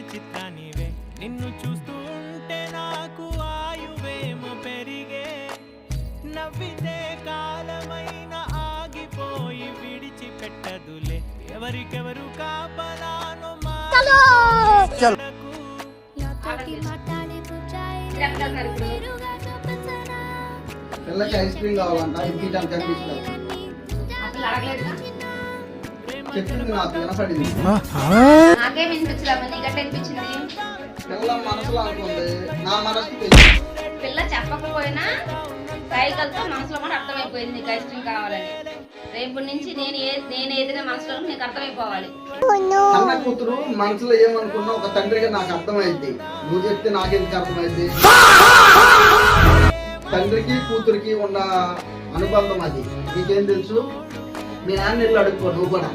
చిత్రానివే నిన్ను చూస్తూ ఉంటే నాకు ఆయువేమో పెరిగే నవ్వితే కాలమైన ఆగిపోయి విడిచిపెట్టదులే ఎవరికెవరు కాపలానో పిల్లకి ఐస్ క్రీమ్ కావాలంట ఇంటికి కనిపిస్తున్నారు చెప్పింది నాకు వినపడింది నాకేం వినిపించలేదు నీకంటే వినిపించింది పిల్ల మనసులో అనుకుంది నా మనసుకి తెలియదు పిల్ల చెప్పకపోయినా సైకిల్తో మనసులో కూడా అర్థమైపోయింది నీకు ఐస్ క్రీమ్ కావాలని రేపు నుంచి నేను ఏదైనా మనసులో నీకు అర్థమైపోవాలి అన్న కూతురు మనసులో ఏమనుకున్నా ఒక తండ్రిగా నాకు అర్థమైంది నువ్వు చెప్తే నాకెందుకు అర్థమైంది తండ్రికి కూతురికి ఉన్న అనుబంధం అది నీకేం తెలుసు మీ నాన్న ఇల్లు అడుక్కో నువ్వు కూడా